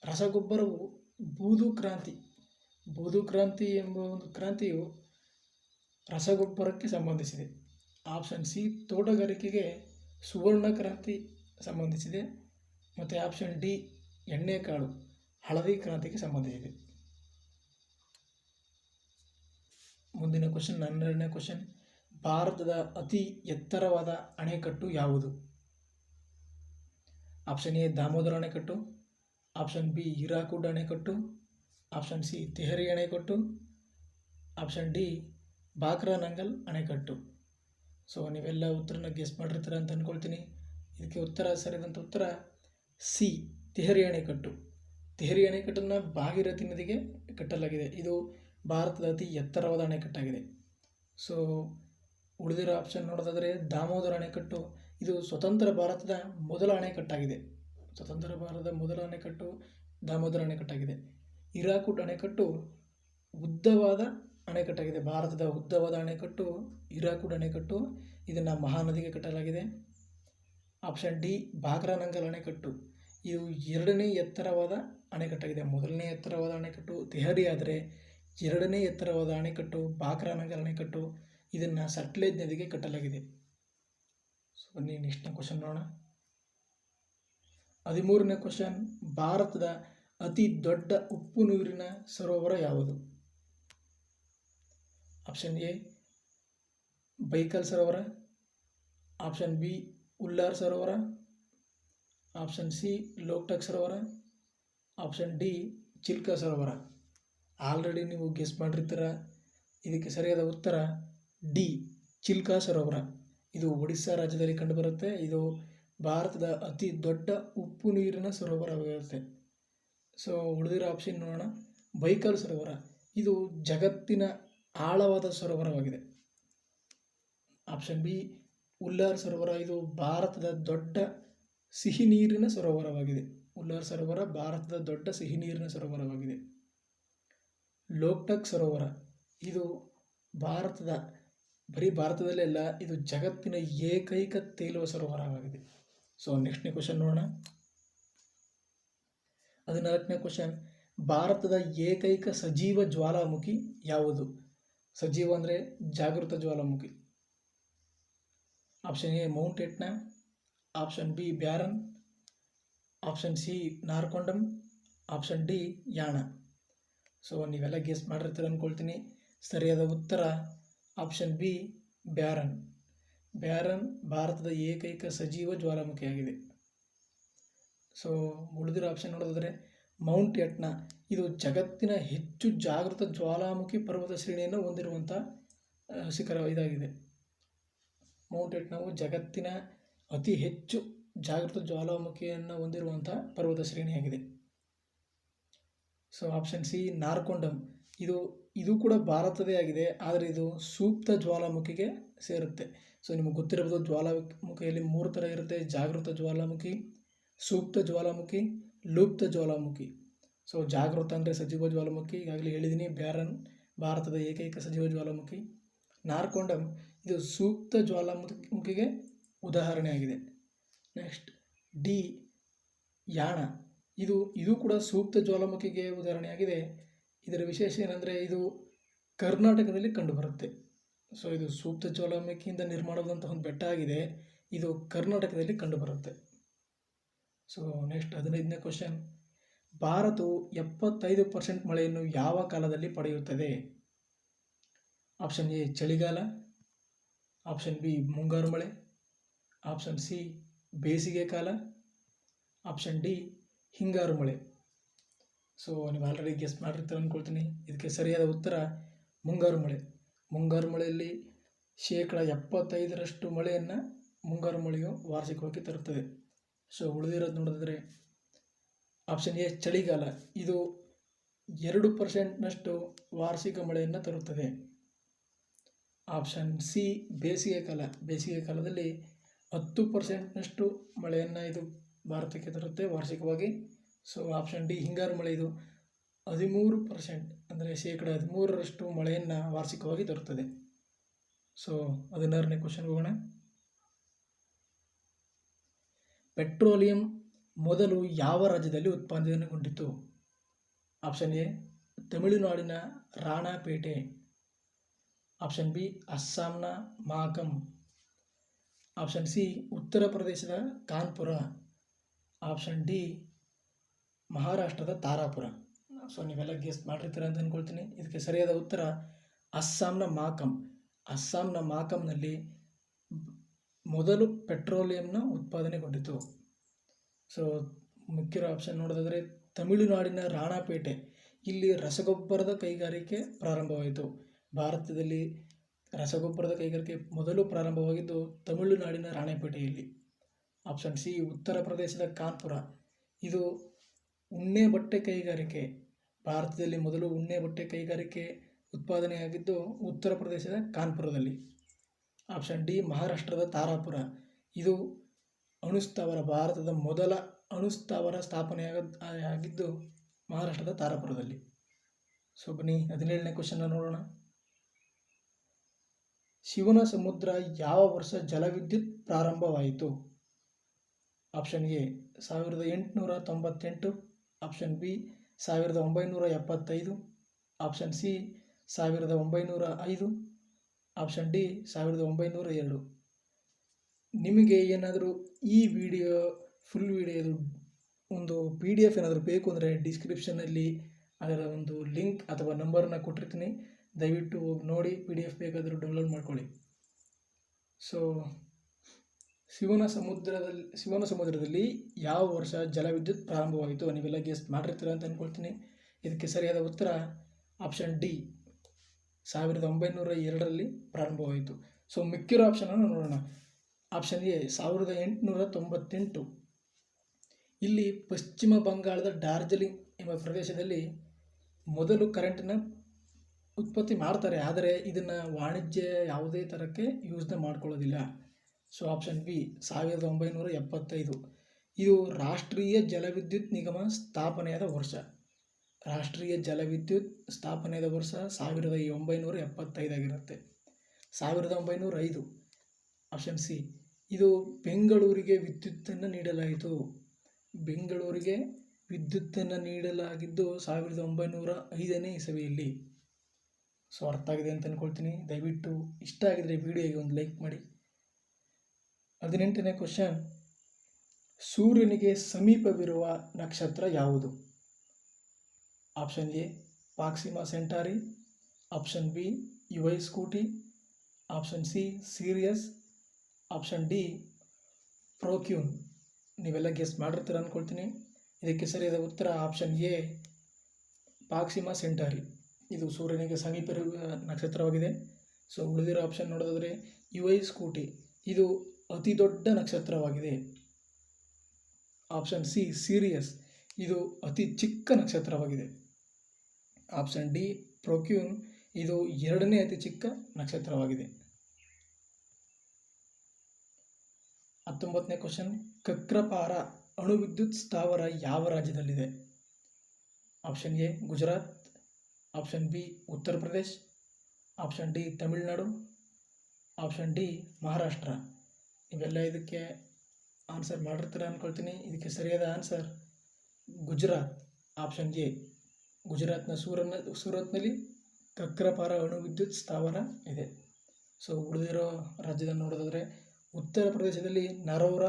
ರಸಗೊಬ್ಬರವು ಬೂದು ಕ್ರಾಂತಿ. ಬೂದು ಕ್ರಾಂತಿ ಎಂಬ ಒಂದು ಕ್ರಾಂತಿಯು ರಸಗೊಬ್ಬರಕ್ಕೆ ಸಂಬಂಧಿಸಿದೆ. ಆಪ್ಷನ್ ಸಿ ತೋಟಗಾರಿಕೆಗೆ ಸುವರ್ಣ ಕ್ರಾಂತಿ ಸಂಬಂಧಿಸಿದೆ. ಮತ್ತು ಆಪ್ಷನ್ ಡಿ ಎಣ್ಣೆಕಾಳು ಹಳದಿ ಕ್ರಾಂತಿಗೆ ಸಂಬಂಧಿಸಿದೆ. ಮುಂದಿನ ಕ್ವಶನ್ 12ನೇ ಕ್ವಶನ್, ಭಾರತದ ಅತಿ ಎತ್ತರವಾದ ಅಣೆಕಟ್ಟು ಯಾವುದು? ಆಪ್ಷನ್ ಎ ದಾಮೋದರ ಅಣೆಕಟ್ಟು, ಆಪ್ಷನ್ ಬಿ ಹೀರಾಕುಡ್ ಅಣೆಕಟ್ಟು, ಆಪ್ಷನ್ ಸಿ ತೆಹರಿ ಅಣೆಕಟ್ಟು, ಆಪ್ಷನ್ ಡಿ ಬಾಕ್ರಾ ನಂಗಲ್ ಅಣೆಕಟ್ಟು. ಸೊ ನೀವೆಲ್ಲ ಉತ್ತರನ ಗೆಸ್ ಮಾಡಿರ್ತೀರ ಅಂತ ಅಂದ್ಕೊಳ್ತೀನಿ. ಇದಕ್ಕೆ ಸರಿಯಾದಂಥ ಉತ್ತರ ಸಿ ತೆಹರಿ ಅಣೆಕಟ್ಟು. ತೆಹರಿ ಅಣೆಕಟ್ಟನ್ನು ಭಾಗೀರಥಿ ನದಿಗೆ ಕಟ್ಟಲಾಗಿದೆ. ಇದು ಭಾರತದ ಅತಿ ಎತ್ತರವಾದ ಅಣೆಕಟ್ಟಾಗಿದೆ. ಸೊ ಉಳಿದಿರೋ ಆಪ್ಷನ್ ನೋಡೋದಾದರೆ ದಾಮೋದರ ಅಣೆಕಟ್ಟು, ಇದು ಸ್ವತಂತ್ರ ಭಾರತದ ಮೊದಲ ಅಣೆಕಟ್ಟಾಗಿದೆ. ಸ್ವತಂತ್ರ ಭಾರತದ ಮೊದಲ ಅಣೆಕಟ್ಟು ದಾಮೋದರ ಅಣೆಕಟ್ಟಾಗಿದೆ. ಹೀರಾಕುಡ್ ಅಣೆಕಟ್ಟು ಉದ್ದವಾದ ಅಣೆಕಟ್ಟಾಗಿದೆ. ಭಾರತದ ಉದ್ದವಾದ ಅಣೆಕಟ್ಟು ಹೀರಾಕುಡ್ ಅಣೆಕಟ್ಟು, ಇದನ್ನು ಮಹಾನದಿಗೆ ಕಟ್ಟಲಾಗಿದೆ. ಆಪ್ಷನ್ ಡಿ ಬಾಕ್ರಾ ನಂಗಲ್ ಅಣೆಕಟ್ಟು, ಇದು ಎರಡನೇ ಎತ್ತರವಾದ ಅಣೆಕಟ್ಟಾಗಿದೆ. ಮೊದಲನೇ ಎತ್ತರವಾದ ಅಣೆಕಟ್ಟು ತೆಹರಿ ಆದರೆ ಎರಡನೇ ಎತ್ತರವಾದ ಅಣೆಕಟ್ಟು ಬಾಕ್ರಾ ನಂಗಲ್ ಅಣೆಕಟ್ಟು, ಇದನ್ನು ಸಟ್ಲೇಜ್ ನದಿಗೆ ಕಟ್ಟಲಾಗಿದೆ. ಸೊ ನೆಕ್ಸ್ಟ್ನ ಕ್ವಶನ್ ನೋಡೋಣ. 13ನೇ ಕ್ವಶನ್, ಭಾರತದ ಅತಿ ದೊಡ್ಡ ಉಪ್ಪು ನೀರಿನ ಸರೋವರ ಯಾವುದು? ಆಪ್ಷನ್ ಎ ಬೈಕಲ್ ಸರೋವರ, ಆಪ್ಷನ್ ಬಿ ಉಲ್ಲಾರ್ ಸರೋವರ, ಆಪ್ಷನ್ ಸಿ ಲೋಕ್ಟಕ್ ಸರೋವರ, ಆಪ್ಷನ್ ಡಿ ಚಿಲ್ಕಾ ಸರೋವರ. ಆಲ್ರೆಡಿ ನೀವು ಗೆಸ್ ಮಾಡಿರ್ತೀರ. ಇದಕ್ಕೆ ಸರಿಯಾದ ಉತ್ತರ ಡಿ ಚಿಲ್ಕಾ ಸರೋವರ. ಇದು ಒಡಿಸ್ಸಾ ರಾಜ್ಯದಲ್ಲಿ ಕಂಡುಬರುತ್ತೆ. ಇದು ಭಾರತದ ಅತಿ ದೊಡ್ಡ ಉಪ್ಪು ನೀರಿನ ಸರೋವರವಾಗಿರುತ್ತೆ. ಸೊ ಉಳಿದಿರೋ ಆಪ್ಷನ್ ನೋಡೋಣ. ಬೈಕಲ್ ಸರೋವರ, ಇದು ಜಗತ್ತಿನ ಆಳವಾದ ಸರೋವರವಾಗಿದೆ. ಆಪ್ಷನ್ ಬಿ ಉಲ್ಲಾರ್ ಸರೋವರ, ಇದು ಭಾರತದ ದೊಡ್ಡ ಸಿಹಿ ನೀರಿನ ಸರೋವರವಾಗಿದೆ. ಉಲ್ಲಾರ್ ಸರೋವರ ಭಾರತದ ದೊಡ್ಡ ಸಿಹಿ ನೀರಿನ ಸರೋವರವಾಗಿದೆ. ಲೋಕ್ಟಕ್ ಸರೋವರ, ಇದು ಬರೀ ಭಾರತದಲ್ಲೇ ಅಲ್ಲ, ಇದು ಜಗತ್ತಿನ ಏಕೈಕ ತೇಲುವ ಸರೋವರವಾಗಿದೆ. ಸೊ ನೆಕ್ಸ್ಟ್ನೇ ಕ್ವಶನ್ ನೋಡೋಣ. 14ನೇ ಕ್ವಶನ್, ಭಾರತದ ಏಕೈಕ ಸಜೀವ ಜ್ವಾಲಾಮುಖಿ ಯಾವುದು? ಸಜೀವ ಅಂದರೆ ಜಾಗೃತ ಜ್ವಾಲಾಮುಖಿ. Option A mount Etna, option B Barren, option C Narcondam, option D Yana. So ನೀವೆಲ್ಲ ಗೆಸ್ ಮಾಡಿರ್ತೀರ ಅಂದ್ಕೊಳ್ತೀನಿ. ಸರಿಯಾದ ಉತ್ತರ ಆಪ್ಷನ್ ಬಿ ಬ್ಯಾರನ್. ಬ್ಯಾರನ್ ಭಾರತದ ಏಕೈಕ ಸಜೀವ ಜ್ವಾಲಾಮುಖಿಯಾಗಿದೆ. ಸೊ ಉಳಿದಿರೋ ಆಪ್ಷನ್ ನೋಡೋದಾದರೆ ಮೌಂಟ್ ಎಟ್ನಾ, ಇದು ಜಗತ್ತಿನ ಹೆಚ್ಚು ಜಾಗೃತ ಜ್ವಾಲಾಮುಖಿ ಪರ್ವತ ಶ್ರೇಣಿಯನ್ನು ಹೊಂದಿರುವಂಥ ಶಿಖರ ಇದಾಗಿದೆ. ಮೌಂಟ್ ಎಟ್ನಾವು ಜಗತ್ತಿನ ಅತಿ ಹೆಚ್ಚು ಜಾಗೃತ ಜ್ವಾಲಾಮುಖಿಯನ್ನು ಹೊಂದಿರುವಂಥ ಪರ್ವತ ಶ್ರೇಣಿಯಾಗಿದೆ. ಸೊ ಆಪ್ಷನ್ ಸಿ ನಾರ್ಕೊಂಡಮ್, ಇದು ಕೂಡ ಭಾರತದೇ ಆಗಿದೆ, ಆದರೆ ಇದು ಸೂಕ್ತ ಜ್ವಾಲಾಮುಖಿಗೆ ಸೇರುತ್ತೆ. ಸೊ ನಿಮಗೆ ಗೊತ್ತಿರಬಹುದು, ಜ್ವಾಲಾಮುಖಿಯಲ್ಲಿ 3 ಥರ ಇರುತ್ತೆ: ಜಾಗೃತ ಜ್ವಾಲಾಮುಖಿ, ಸೂಕ್ತ ಜ್ವಾಲಾಮುಖಿ, ಲುಪ್ತ ಜ್ವಾಲಾಮುಖಿ. ಸೊ ಜಾಗೃತ ಅಂದರೆ ಸಜೀವ ಜ್ವಾಲಾಮುಖಿ, ಈಗಾಗಲೇ ಹೇಳಿದ್ದೀನಿ. ಬ್ಯಾರನ್ ಭಾರತದ ಏಕೈಕ ಸಜೀವ ಜ್ವಾಲಾಮುಖಿ. ನಾರ್ಕೊಂಡಮ್ ಇದು ಸೂಕ್ತ ಜ್ವಾಲಾಮುಖಿಗೆ ಉದಾಹರಣೆಯಾಗಿದೆ. ನೆಕ್ಸ್ಟ್ ಡಿ ಯಾಣ, ಇದು ಕೂಡ ಸೂಕ್ತ ಜ್ವಾಲಾಮುಖಿಗೆ ಉದಾಹರಣೆಯಾಗಿದೆ. ಇದರ ವಿಶೇಷ ಏನಂದರೆ ಇದು ಕರ್ನಾಟಕದಲ್ಲಿ ಕಂಡುಬರುತ್ತೆ. ಸೊ ಇದು ಸೂಕ್ತ ಜ್ವಾಲಾಮುಖಿಯಿಂದ ನಿರ್ಮಾಣವಾದಂತಹ ಒಂದು ಬೆಟ್ಟ ಆಗಿದೆ. ಇದು ಕರ್ನಾಟಕದಲ್ಲಿ ಕಂಡುಬರುತ್ತೆ. ಸೊ ನೆಕ್ಸ್ಟ್ 15ನೇ ಕ್ವಶನ್, ಭಾರತವು 75% ಮಳೆಯನ್ನು ಯಾವ ಕಾಲದಲ್ಲಿ ಪಡೆಯುತ್ತದೆ? ಆಪ್ಷನ್ ಎ ಚಳಿಗಾಲ, ಆಪ್ಷನ್ ಬಿ ಮುಂಗಾರು ಮಳೆ, ಆಪ್ಷನ್ ಸಿ ಬೇಸಿಗೆ ಕಾಲ, ಆಪ್ಷನ್ ಡಿ ಹಿಂಗಾರು ಮಳೆ. ಸೊ ನೀವು ಆಲ್ರೆಡಿ ಗೆಸ್ ಮಾಡಿರ್ತೀರ ಅಂದ್ಕೊಳ್ತೀನಿ. ಇದಕ್ಕೆ ಸರಿಯಾದ ಉತ್ತರ ಮುಂಗಾರು ಮಳೆ. ಮುಂಗಾರು ಮಳೆಯಲ್ಲಿ 75% ಮಳೆಯನ್ನು ಮುಂಗಾರು ಮಳೆಯು ವಾರ್ಷಿಕವಾಗಿ ತರುತ್ತದೆ. ಸೊ ಉಳಿದಿರೋದು ನೋಡಿದ್ರೆ ಆಪ್ಷನ್ ಎ ಚಳಿಗಾಲ, ಇದು 2% ವಾರ್ಷಿಕ ಮಳೆಯನ್ನು ತರುತ್ತದೆ. ಆಪ್ಷನ್ ಸಿ ಬೇಸಿಗೆ ಕಾಲದಲ್ಲಿ 10% ಮಳೆಯನ್ನು ಇದು ಭಾರತಕ್ಕೆ ತರುತ್ತೆ ವಾರ್ಷಿಕವಾಗಿ. ಸೊ ಆಪ್ಷನ್ ಡಿ ಹಿಂಗಾರು ಮಳೆ ಇದು 13%, ಅಂದರೆ 13% ಮಳೆಯನ್ನು ವಾರ್ಷಿಕವಾಗಿ ತರುತ್ತದೆ. ಸೊ 16ನೇ ಕ್ವಶನ್ಗೆ ಹೋಗೋಣ. ಪೆಟ್ರೋಲಿಯಂ ಮೊದಲು ಯಾವ ರಾಜ್ಯದಲ್ಲಿ ಉತ್ಪಾದನೆಗೊಂಡಿತು? ಆಪ್ಷನ್ ಎ ತಮಿಳುನಾಡಿನ ರಾಣಾಪೇಟೆ, ಆಪ್ಷನ್ ಬಿ ಅಸ್ಸಾಂನ ಮಾಕಮ್, ಆಪ್ಷನ್ ಸಿ ಉತ್ತರ ಪ್ರದೇಶದ ಕಾನ್ಪುರ, ಆಪ್ಷನ್ ಡಿ ಮಹಾರಾಷ್ಟ್ರದ ತಾರಾಪುರ. ಸೊ ನೀವೆಲ್ಲ ಗೆಸ್ ಮಾಡಿರ್ತೀರ ಅಂತ ಅಂದ್ಕೊಳ್ತೀನಿ. ಇದಕ್ಕೆ ಸರಿಯಾದ ಉತ್ತರ ಅಸ್ಸಾಂನ ಮಾಕಮ್. ಅಸ್ಸಾಂನ ಮಾಕಮ್ನಲ್ಲಿ ಮೊದಲು ಪೆಟ್ರೋಲಿಯಂನ ಉತ್ಪಾದನೆಗೊಂಡಿತು. ಸೊ ಮುಖ್ಯ ಆಪ್ಷನ್ ನೋಡೋದಾದರೆ ತಮಿಳುನಾಡಿನ ರಾಣಾಪೇಟೆ, ಇಲ್ಲಿ ರಸಗೊಬ್ಬರದ ಕೈಗಾರಿಕೆ ಪ್ರಾರಂಭವಾಯಿತು. ಭಾರತದಲ್ಲಿ ರಸಗೊಬ್ಬರದ ಕೈಗಾರಿಕೆ ಮೊದಲು ಪ್ರಾರಂಭವಾಗಿದ್ದು ತಮಿಳುನಾಡಿನ ರಾಣಾಪೇಟೆಯಲ್ಲಿ. ಆಪ್ಷನ್ ಸಿ ಉತ್ತರ ಪ್ರದೇಶದ ಕಾನ್ಪುರ, ಇದು ಉಣ್ಣೆ ಬಟ್ಟೆ ಕೈಗಾರಿಕೆ. ಭಾರತದಲ್ಲಿ ಮೊದಲು ಉಣ್ಣೆ ಬಟ್ಟೆ ಕೈಗಾರಿಕೆ ಉತ್ಪಾದನೆಯಾಗಿದ್ದು ಉತ್ತರ ಪ್ರದೇಶದ ಕಾನ್ಪುರದಲ್ಲಿ. ಆಪ್ಷನ್ ಡಿ ಮಹಾರಾಷ್ಟ್ರದ ತಾರಾಪುರ, ಇದು ಅಣುಸ್ಥಾವರ, ಭಾರತದ ಮೊದಲ ಅಣುಸ್ಥಾವರ ಸ್ಥಾಪನೆಯಾಗಿದ್ದು ಮಹಾರಾಷ್ಟ್ರದ ತಾರಾಪುರದಲ್ಲಿ. ಸೊ ಬನ್ನಿ 17ನೇ ಕ್ವಶನ್ನ ನೋಡೋಣ. ಶಿವನ ಸಮುದ್ರ ಯಾವ ವರ್ಷ ಜಲವಿದ್ಯುತ್ ಪ್ರಾರಂಭವಾಯಿತು? Option A 1898, option B 1975, option C 1905, option D 1902. ನಿಮಗೆ ಏನಾದರೂ ಈ ವಿಡಿಯೋ ಫುಲ್ ವಿಡಿಯೋದು ಒಂದು PDF ಏನಾದರೂ ಬೇಕು ಅಂದರೆ ಡಿಸ್ಕ್ರಿಪ್ಷನಲ್ಲಿ ಅದರ ಒಂದು ಲಿಂಕ್ ಅಥವಾ ನಂಬರನ್ನ ಕೊಟ್ಟಿರ್ತೀನಿ, ದಯವಿಟ್ಟು ಹೋಗಿ ನೋಡಿ. PDF ಬೇಕಾದರೂ ಡೌನ್ಲೋಡ್ ಮಾಡ್ಕೊಳ್ಳಿ. ಸೊ ಶಿವನ ಸಮುದ್ರದಲ್ಲಿ ಯಾವ ವರ್ಷ ಜಲವಿದ್ಯುತ್ ಪ್ರಾರಂಭವಾಯಿತು? ನೀವೆಲ್ಲ ಗೆಸ್ ಮಾಡಿರ್ತೀರ ಅಂತ ಅಂದ್ಕೊಳ್ತೀನಿ. ಇದಕ್ಕೆ ಸರಿಯಾದ ಉತ್ತರ ಆಪ್ಷನ್ ಡಿ 1902ರಲ್ಲಿ ಪ್ರಾರಂಭವಾಯಿತು. ಸೊ ಮಿಕ್ಕಿರೋ ಆಪ್ಷನನ್ನು ನೋಡೋಣ. ಆಪ್ಷನ್ ಎ 1898, ಇಲ್ಲಿ ಪಶ್ಚಿಮ ಬಂಗಾಳದ ಡಾರ್ಜಿಲಿಂಗ್ ಎಂಬ ಪ್ರದೇಶದಲ್ಲಿ ಮೊದಲು ಕರೆಂಟನ್ನು ಉತ್ಪತ್ತಿ ಮಾಡ್ತಾರೆ, ಆದರೆ ಇದನ್ನು ವಾಣಿಜ್ಯ ಯಾವುದೇ ಥರಕ್ಕೆ ಯೂಸ್ನ ಮಾಡ್ಕೊಳ್ಳೋದಿಲ್ಲ. ಸೊ ಆಪ್ಷನ್ ಬಿ 1975, ಇದು ರಾಷ್ಟ್ರೀಯ ಜಲವಿದ್ಯುತ್ ನಿಗಮ ಸ್ಥಾಪನೆಯಾದ ವರ್ಷ. ರಾಷ್ಟ್ರೀಯ ಜಲವಿದ್ಯುತ್ ಸ್ಥಾಪನೆಯಾದ ವರ್ಷ 1975 ಆಗಿರುತ್ತೆ. 1905 ಆಪ್ಷನ್ ಸಿ, ಇದು ಬೆಂಗಳೂರಿಗೆ ವಿದ್ಯುತ್ತನ್ನು ನೀಡಲಾಯಿತು. ಬೆಂಗಳೂರಿಗೆ ವಿದ್ಯುತ್ತನ್ನು ನೀಡಲಾಗಿದ್ದು 1905ನೇ ಇಸವಿಯಲ್ಲಿ. ಸೊ ಅರ್ಥ ಆಗಿದೆ ಅಂತ ಅಂದ್ಕೊಳ್ತೀನಿ. ದಯವಿಟ್ಟು ಇಷ್ಟ ಆಗಿದ್ರೆ ವಿಡಿಯೋಗೆ ಒಂದು ಲೈಕ್ ಮಾಡಿ. 18ನೇ ಕ್ವಶನ್, ಸೂರ್ಯನಿಗೆ ಸಮೀಪವಿರುವ ನಕ್ಷತ್ರ ಯಾವುದು? Option A Proxima Centauri, option B UY Scuti, option C Sirius, option D Procyon. ನೀವೆಲ್ಲ ಗೆಸ್ ಮಾಡಿರ್ತೀರ ಅಂದ್ಕೊಳ್ತೀನಿ. ಇದಕ್ಕೆ ಸರಿಯಾದ ಉತ್ತರ ಆಪ್ಷನ್ ಎ ಪ್ರಾಕ್ಸಿಮಾ ಸೆಂಟಾರಿ, ಇದು ಸೂರ್ಯನಿಗೆ ಸಮೀಪವಿರುವ ನಕ್ಷತ್ರವಾಗಿದೆ. ಸೊ ಉಳಿದಿರೋ ಆಪ್ಷನ್ ನೋಡೋದಾದರೆ ಯುವೈ ಸ್ಕೂಟಿ, ಇದು ಅತಿ ದೊಡ್ಡ ನಕ್ಷತ್ರವಾಗಿದೆ. ಆಪ್ಷನ್ ಸಿ ಸಿರಿಯಸ್, ಇದು ಅತಿ ಚಿಕ್ಕ ನಕ್ಷತ್ರವಾಗಿದೆ. ಆಪ್ಷನ್ ಡಿ ಪ್ರೋಕ್ಯೂನ್, ಇದು 2ನೇ ಅತಿ ಚಿಕ್ಕ ನಕ್ಷತ್ರವಾಗಿದೆ. 19ನೇ ಕ್ವಶನ್, ಕಕ್ರಪಾರ ಅಣುವಿದ್ಯುತ್ ಸ್ಥಾವರ ಯಾವ ರಾಜ್ಯದಲ್ಲಿದೆ? Option A Gujarat, option B Uttar Pradesh, option D Tamil Nadu, option D Maharashtra. ಇವೆಲ್ಲ ಇದಕ್ಕೆ ಆನ್ಸರ್ ಮಾಡಿರ್ತಾರೆ ಅಂದ್ಕೊಳ್ತೀನಿ. ಇದಕ್ಕೆ ಸರಿಯಾದ ಆನ್ಸರ್ ಗುಜರಾತ್, ಆಪ್ಷನ್ ಎ. ಗುಜರಾತ್ನ ಸೂರತ್ನಲ್ಲಿ ಕಕ್ರಪಾರ ಅಣುವಿದ್ಯುತ್ ಸ್ಥಾವರ ಇದೆ. ಸೊ ಉಳಿದಿರೋ ರಾಜ್ಯದಲ್ಲಿ ನೋಡೋದಾದರೆ ಉತ್ತರ ಪ್ರದೇಶದಲ್ಲಿ ನರೋರ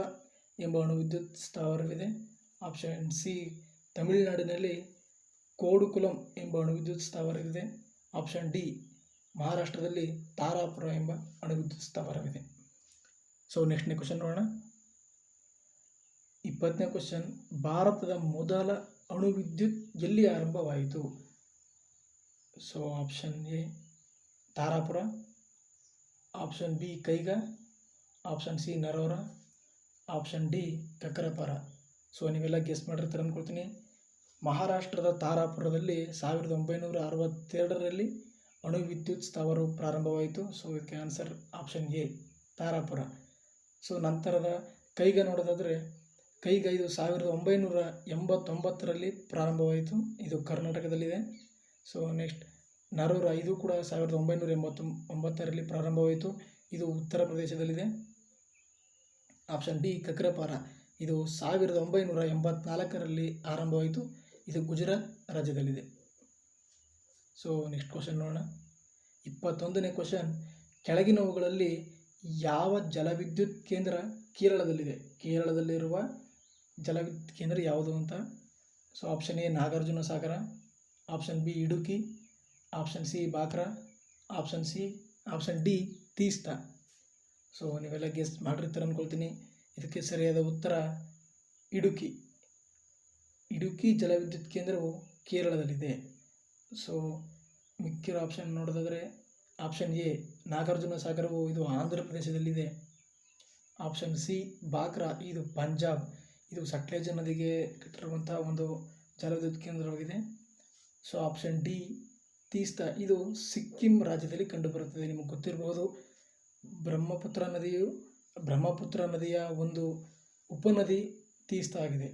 ಎಂಬ ಅಣುವಿದ್ಯುತ್ ಸ್ಥಾವರವಿದೆ. ಆಪ್ಷನ್ ಸಿ ತಮಿಳುನಾಡಿನಲ್ಲಿ ಕೋಡುಕುಲಂ ಎಂಬ ಅಣುವಿದ್ಯುತ್ ಸ್ಥಾವರವಿದೆ. ಆಪ್ಷನ್ ಡಿ ಮಹಾರಾಷ್ಟ್ರದಲ್ಲಿ ತಾರಾಪುರ ಎಂಬ ಅಣುವಿದ್ಯುತ್ ಸ್ಥಾವರವಿದೆ. ಸೊ ನೆಕ್ಸ್ಟ್ನೇ ಕ್ವಶನ್ ನೋಡೋಣ. 20ನೇ ಕ್ವಶನ್, ಭಾರತದ ಮೊದಲ ಅಣುವಿದ್ಯುತ್ ಎಲ್ಲಿ ಆರಂಭವಾಯಿತು? So option A Tarapur, option B Kaiga, option C Narora, option D Kakrapar. So ನೀವೆಲ್ಲ ಗೆಸ್ ಮಾಡಿರ್ತಾರೆ ಅಂದ್ಕೊಳ್ತೀನಿ. ಮಹಾರಾಷ್ಟ್ರದ ತಾರಾಪುರದಲ್ಲಿ 1962ರಲ್ಲಿ ಅಣು ವಿದ್ಯುತ್ ಸ್ಥಾವರವು ಪ್ರಾರಂಭವಾಯಿತು. ಸೊ ಇದಕ್ಕೆ answer option A Tarapur. So ನಂತರದ ಕೈಗಾ ನೋಡೋದಾದರೆ ಕೈಗಾ ಇದು 1989ರಲ್ಲಿ ಪ್ರಾರಂಭವಾಯಿತು. ಇದು ಕರ್ನಾಟಕದಲ್ಲಿದೆ. ಸೊ ನೆಕ್ಸ್ಟ್ ನರೋರ ಇದು ಕೂಡ 1989ರಲ್ಲಿ ಪ್ರಾರಂಭವಾಯಿತು. ಇದು ಉತ್ತರ ಪ್ರದೇಶದಲ್ಲಿದೆ. ಆಪ್ಷನ್ ಡಿ ಕಕ್ರಪಾರ ಇದು 1984ರಲ್ಲಿ ಆರಂಭವಾಯಿತು. ಇದು ಗುಜರಾತ್ ರಾಜ್ಯದಲ್ಲಿದೆ. ಸೊ ನೆಕ್ಸ್ಟ್ ಕ್ವಶನ್ ನೋಡೋಣ. 21ನೇ ಕ್ವಶನ್, ಕೆಳಗಿನವುಗಳಲ್ಲಿ ಯಾವ ಜಲವಿದ್ಯುತ್ ಕೇಂದ್ರ ಕೇರಳದಲ್ಲಿದೆ? ಕೇರಳದಲ್ಲಿರುವ ಜಲವಿದ್ಯುತ್ ಕೇಂದ್ರ ಯಾವುದು ಅಂತ. So option A Nagarjuna Sagar, option B Idukki, option C Bhakra, option D Teesta. So ನೀವೆಲ್ಲ ಗೆಸ್ ಮಾಡಿರ್ತೀರ ಅಂದ್ಕೊಳ್ತೀನಿ. ಇದಕ್ಕೆ ಸರಿಯಾದ ಉತ್ತರ ಇಡುಕಿ. ಇಡುಕಿ ಜಲವಿದ್ಯುತ್ ಕೇಂದ್ರವು ಕೇರಳದಲ್ಲಿದೆ. ಸೊ ಮಿಕ್ಕಿರೋ ಆಪ್ಷನ್ ನೋಡೋದಾದರೆ ಆಪ್ಷನ್ ಎ ನಾಗಾರ್ಜುನ ಸಾಗರವು ಇದು ಆಂಧ್ರ ಪ್ರದೇಶದಲ್ಲಿದೆ. ಆಪ್ಷನ್ ಸಿ ಬಾಕ್ರಾ ಇದು ಪಂಜಾಬ್, ಇದು ಸಟ್ಲೇಜ್ ನದಿಗೆ ಕಟ್ಟಿರುವಂಥ ಒಂದು ಜಲವಿದ್ಯುತ್ ಕೇಂದ್ರವಾಗಿದೆ. ಸೊ ಆಪ್ಷನ್ ಡಿ ತೀಸ್ತಾ ಇದು ಸಿಕ್ಕಿಂ ರಾಜ್ಯದಲ್ಲಿ ಕಂಡುಬರುತ್ತದೆ. ನಿಮಗೆ ಗೊತ್ತಿರಬಹುದು, ಬ್ರಹ್ಮಪುತ್ರ ನದಿಯ ಒಂದು ಉಪನದಿ ತೀಸ್ತಾ ಆಗಿದೆ.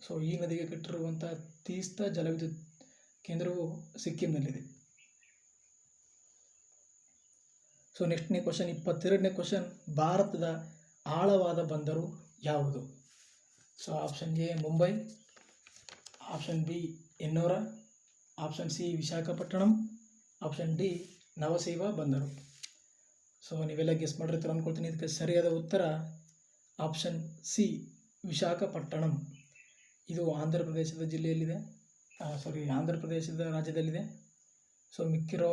ಸೊ ಈ ನದಿಗೆ ಕಟ್ಟಿರುವಂಥ ತೀಸ್ತಾ ಜಲವಿದ್ಯುತ್ ಕೇಂದ್ರವು ಸಿಕ್ಕಿಂನಲ್ಲಿದೆ. ಸೊ ನೆಕ್ಸ್ಟ್ನೇ ಕ್ವಶನ್, 22ನೇ ಕ್ವಶನ್, ಭಾರತದ ಆಳವಾದ ಬಂದರು ಯಾವುದು? So option A Mumbai, option B Ennore, option C Visakhapatnam, option D Nhava Sheva ಬಂದರು. ಸೊ ನೀವೆಲ್ಲ ಗೆಸ್ ಮಾಡಿರ್ತೀರ ಅಂದ್ಕೊಳ್ತೀನಿ. ಇದಕ್ಕೆ ಸರಿಯಾದ ಉತ್ತರ ಆಪ್ಷನ್ ಸಿ ವಿಶಾಖಪಟ್ಟಣಂ. ಇದು ಆಂಧ್ರ ಪ್ರದೇಶದ ಜಿಲ್ಲೆಯಲ್ಲಿದೆ, ಆಂಧ್ರ ಪ್ರದೇಶದ ರಾಜ್ಯದಲ್ಲಿದೆ. ಸೊ ಮಿಕ್ಕಿರೋ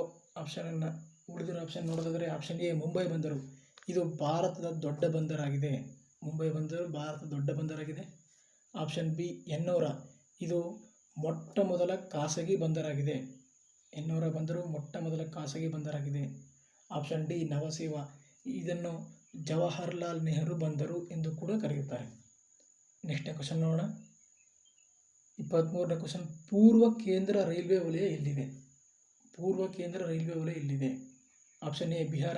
ಉಳಿದಿರೋ ಆಪ್ಷನ್ ನೋಡೋದಾದರೆ ಆಪ್ಷನ್ ಎ ಮುಂಬೈ ಬಂದರು ಇದು ಭಾರತದ ದೊಡ್ಡ ಬಂದರಾಗಿದೆ. ಮುಂಬೈ ಬಂದರು ಭಾರತದ ದೊಡ್ಡ ಬಂದರಾಗಿದೆ. ಆಪ್ಷನ್ ಬಿ ಎನ್ನೋರ ಇದು ಮೊಟ್ಟ ಮೊದಲ ಖಾಸಗಿ ಬಂದರಾಗಿದೆ. ಎನ್ನೋರ ಬಂದರು ಮೊಟ್ಟ ಮೊದಲ ಖಾಸಗಿ ಬಂದರಾಗಿದೆ. ಆಪ್ಷನ್ ಡಿ ನವಸೇವಾ ಇದನ್ನು ಜವಾಹರ್ಲಾಲ್ ನೆಹರು ಬಂದರು ಎಂದು ಕೂಡ ಕರೆಯುತ್ತಾರೆ. ನೆಕ್ಸ್ಟ್ನೇ ಕ್ವಶನ್ ನೋಡೋಣ. 23ನೇ ಕ್ವಶನ್, ಪೂರ್ವ ಕೇಂದ್ರ ರೈಲ್ವೆ ವಲಯ ಎಲ್ಲಿದೆ? ಪೂರ್ವ ಕೇಂದ್ರ ರೈಲ್ವೆ ವಲಯ ಎಲ್ಲಿದೆ? Option A Bihar,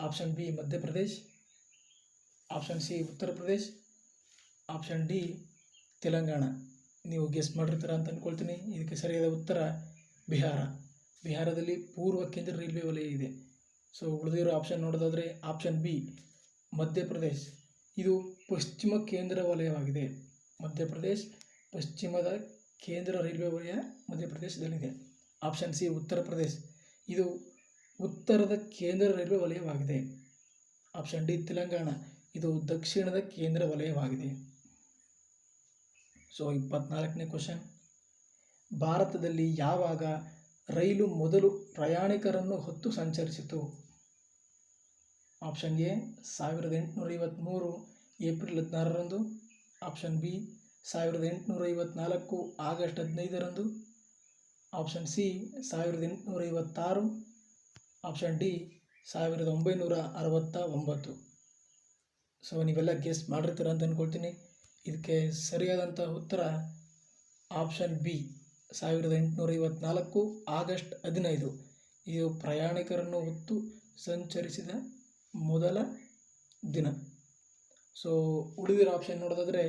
option B Madhya Pradesh, option C ಉತ್ತರ ಪ್ರದೇಶ್, ಆಪ್ಷನ್ ಡಿ ತೆಲಂಗಾಣ. ನೀವು ಗೆಸ್ ಮಾಡಿರ್ತೀರ ಅಂತ ಅಂದ್ಕೊಳ್ತೀನಿ. ಇದಕ್ಕೆ ಸರಿಯಾದ ಉತ್ತರ ಬಿಹಾರ. ಬಿಹಾರದಲ್ಲಿ ಪೂರ್ವ ಕೇಂದ್ರ ರೈಲ್ವೆ ವಲಯ ಇದೆ. ಸೊ ಉಳಿದಿರೋ ಆಪ್ಷನ್ ನೋಡೋದಾದರೆ ಆಪ್ಷನ್ ಬಿ ಮಧ್ಯಪ್ರದೇಶ್ ಇದು ಪಶ್ಚಿಮ ಕೇಂದ್ರ ವಲಯವಾಗಿದೆ. ಮಧ್ಯಪ್ರದೇಶ್ ಪಶ್ಚಿಮದ ಕೇಂದ್ರ ರೈಲ್ವೆ ವಲಯ ಮಧ್ಯಪ್ರದೇಶದಲ್ಲಿದೆ. ಆಪ್ಷನ್ ಸಿ ಉತ್ತರ ಪ್ರದೇಶ್ ಇದು ಉತ್ತರದ ಕೇಂದ್ರ ರೈಲ್ವೆ ವಲಯವಾಗಿದೆ. ಆಪ್ಷನ್ ಡಿ ತೆಲಂಗಾಣ ಇದು ದಕ್ಷಿಣದ ಕೇಂದ್ರ ವಲಯವಾಗಿದೆ. ಸೊ 24ನೇ ಕ್ವಶನ್, ಭಾರತದಲ್ಲಿ ಯಾವಾಗ ರೈಲು ಮೊದಲು ಪ್ರಯಾಣಿಕರನ್ನು ಹೊತ್ತು ಸಂಚರಿಸಿತು? ಆಪ್ಷನ್ ಎ 1853 ಏಪ್ರಿಲ್ 16ರಂದು, ಆಪ್ಷನ್ ಬಿ 1854 ಆಗಸ್ಟ್ 15ರಂದು, option C 1856, option D 1969. So ನೀವೆಲ್ಲ ಗೆಸ್ ಮಾಡಿರ್ತೀರ ಅಂತ ಅಂದ್ಕೊಳ್ತೀನಿ. ಇದಕ್ಕೆ ಸರಿಯಾದಂಥ ಉತ್ತರ ಆಪ್ಷನ್ ಬಿ 1854 ಆಗಸ್ಟ್ 15. ಇದು ಪ್ರಯಾಣಿಕರನ್ನು ಹೊತ್ತು ಸಂಚರಿಸಿದ ಮೊದಲ ದಿನ. ಸೊ ಉಳಿದಿರೋ ಆಪ್ಷನ್ ನೋಡೋದಾದರೆ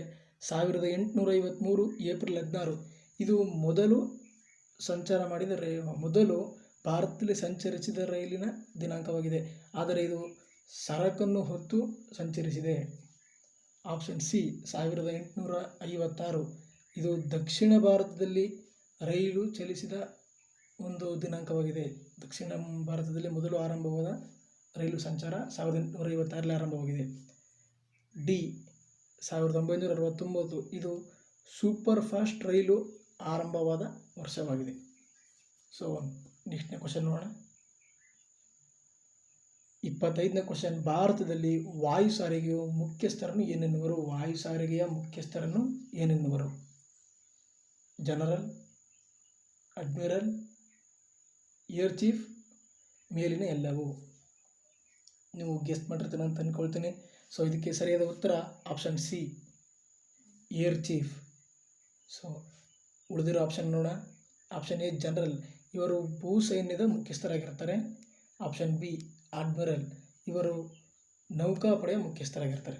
1853 ಏಪ್ರಿಲ್ 16 ಇದು ಮೊದಲು ಸಂಚಾರ ಮಾಡಿದ ಮೊದಲು ಭಾರತದಲ್ಲಿ ಸಂಚರಿಸಿದ ರೈಲಿನ ದಿನಾಂಕವಾಗಿದೆ. ಆದರೆ ಇದು ಸರಕನ್ನು ಹೊತ್ತು ಸಂಚರಿಸಿದೆ. ಆಪ್ಷನ್ ಸಿ 1856 ಇದು ದಕ್ಷಿಣ ಭಾರತದಲ್ಲಿ ರೈಲು ಚಲಿಸಿದ ಒಂದು ದಿನಾಂಕವಾಗಿದೆ. ದಕ್ಷಿಣ ಭಾರತದಲ್ಲಿ ಮೊದಲು ಆರಂಭವಾದ ರೈಲು ಸಂಚಾರ 1856ರಲ್ಲಿ ಆರಂಭವಾಗಿದೆ. ಡಿ 1969 ಇದು ಸೂಪರ್ ಫಾಸ್ಟ್ ರೈಲು ಆರಂಭವಾದ ವರ್ಷವಾಗಿದೆ. ಸೊ ನೆಕ್ಸ್ಟ್ನೇ ಕ್ವಶನ್ ನೋಡೋಣ. 25ನೇ ಕ್ವಶನ್, ಭಾರತದಲ್ಲಿ ವಾಯು ಸಾರಿಗೆಯ ಮುಖ್ಯಸ್ಥರನ್ನು ಏನೆನ್ನುವರು? ವಾಯು ಸಾರಿಗೆಯ ಮುಖ್ಯಸ್ಥರನ್ನು ಏನೆನ್ನುವರು? ಜನರಲ್, ಅಡ್ಮಿರಲ್, ಏರ್ ಚೀಫ್, ಮೇಲಿನ ಎಲ್ಲವೂ. ನೀವು ಗೆಸ್ಟ್ ಮಾಡಿರ್ತೀರ ಅಂತ ಅಂದ್ಕೊಳ್ತೀನಿ. ಸೊ ಇದಕ್ಕೆ ಸರಿಯಾದ ಉತ್ತರ option C air chief. So ಉಳಿದಿರೋ ಆಪ್ಷನ್ ನೋಡೋಣ. ಆಪ್ಷನ್ ಎ ಜನರಲ್, ಇವರು ಭೂ ಸೈನ್ಯದ ಮುಖ್ಯಸ್ಥರಾಗಿರ್ತಾರೆ. ಆಪ್ಷನ್ ಬಿ ಅಡ್ಮಿರಲ್, ಇವರು ನೌಕಾಪಡೆಯ ಮುಖ್ಯಸ್ಥರಾಗಿರ್ತಾರೆ.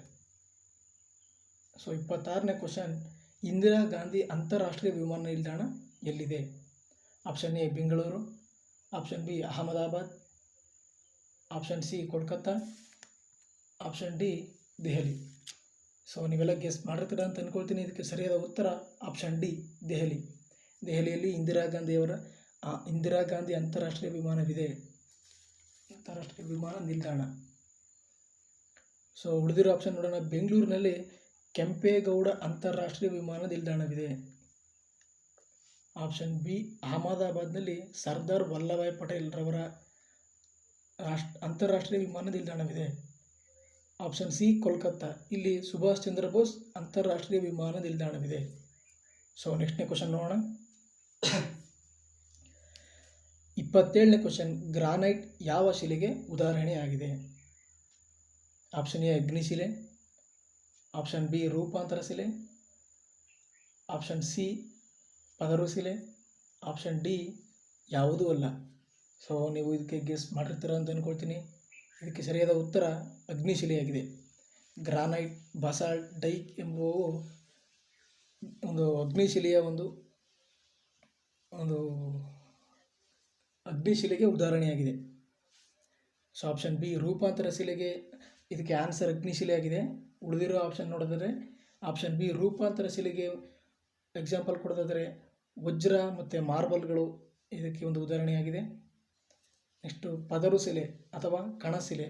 ಸೊ 26ನೇ ಕ್ವಶನ್, ಇಂದಿರಾ ಗಾಂಧಿ ಅಂತಾರಾಷ್ಟ್ರೀಯ ವಿಮಾನ ನಿಲ್ದಾಣ ಎಲ್ಲಿದೆ? Option A Bengaluru, option B Ahmedabad, option C Kolkata, option D Delhi. So ನೀವೆಲ್ಲ ಗೆಸ್ ಮಾಡಿರ್ತೀರ ಅಂತ ಅಂದ್ಕೊಳ್ತೀನಿ. ಇದಕ್ಕೆ ಸರಿಯಾದ ಉತ್ತರ ಆಪ್ಷನ್ ಡಿ ದೆಹಲಿ. ದೆಹಲಿಯಲ್ಲಿ ಇಂದಿರಾ ಗಾಂಧಿ ಅಂತಾರಾಷ್ಟ್ರೀಯ ವಿಮಾನವಿದೆ, ಅಂತಾರಾಷ್ಟ್ರೀಯ ವಿಮಾನ ನಿಲ್ದಾಣ. ಸೊ ಉಳಿದಿರೋ ಆಪ್ಷನ್ ನೋಡೋಣ. ಬೆಂಗಳೂರಿನಲ್ಲಿ ಕೆಂಪೇಗೌಡ ಅಂತಾರಾಷ್ಟ್ರೀಯ ವಿಮಾನ ನಿಲ್ದಾಣವಿದೆ. ಆಪ್ಷನ್ ಬಿ ಅಹಮದಾಬಾದ್ನಲ್ಲಿ ಸರ್ದಾರ್ ವಲ್ಲಭಾಯ್ ಪಟೇಲ್ ರವರ ಅಂತಾರಾಷ್ಟ್ರೀಯ ವಿಮಾನ ನಿಲ್ದಾಣವಿದೆ. ಆಪ್ಷನ್ ಸಿ ಕೋಲ್ಕತ್ತಾ, ಇಲ್ಲಿ ಸುಭಾಷ್ ಚಂದ್ರ ಬೋಸ್ ಅಂತಾರಾಷ್ಟ್ರೀಯ ವಿಮಾನ ನಿಲ್ದಾಣವಿದೆ. ಸೊ ನೆಕ್ಸ್ಟ್ನೇ ಕ್ವಶನ್ ನೋಡೋಣ. 27ನೇ ಕ್ವಶನ್, ಗ್ರಾನೈಟ್ ಯಾವ ಶಿಲೆಗೆ ಉದಾಹರಣೆಯಾಗಿದೆ? ಆಪ್ಷನ್ ಎ ಅಗ್ನಿಶಿಲೆ, ಆಪ್ಷನ್ ಬಿ ರೂಪಾಂತರ ಶಿಲೆ, ಆಪ್ಷನ್ ಸಿ ಪದರು ಶಿಲೆ, ಆಪ್ಷನ್ ಡಿ ಯಾವುದೂ ಅಲ್ಲ. ಸೊ ನೀವು ಇದಕ್ಕೆ ಗೆಸ್ ಮಾಡಿರ್ತೀರ ಅಂತ ಅಂದ್ಕೊಳ್ತೀನಿ. ಇದಕ್ಕೆ ಸರಿಯಾದ ಉತ್ತರ ಅಗ್ನಿಶಿಲೆಯಾಗಿದೆ. ಗ್ರಾನೈಟ್, ಬಸಾಲ್ಟ್, ಡೈಕ್ ಎಂಬುವು ಒಂದು ಅಗ್ನಿಶಿಲೆಯ ಒಂದು ಅಗ್ನಿಶಿಲೆಗೆ ಉದಾಹರಣೆಯಾಗಿದೆ. ಸೊ ಆಪ್ಷನ್ ಬಿ ರೂಪಾಂತರ ಶಿಲೆಗೆ ಇದಕ್ಕೆ ಆನ್ಸರ್ ಅಗ್ನಿಶಿಲೆಯಾಗಿದೆ. ಉಳಿದಿರೋ ಆಪ್ಷನ್ ನೋಡಿದರೆ ಆಪ್ಷನ್ ಬಿ ರೂಪಾಂತರ ಶಿಲೆಗೆ ಎಕ್ಸಾಂಪಲ್ ಕೊಡೋದಾದರೆ ವಜ್ರ ಮತ್ತು ಮಾರ್ಬಲ್ಗಳು ಇದಕ್ಕೆ ಒಂದು ಉದಾಹರಣೆಯಾಗಿದೆ. ನೆಕ್ಸ್ಟು ಪದರು ಶಿಲೆ ಅಥವಾ ಕಣಶಿಲೆ,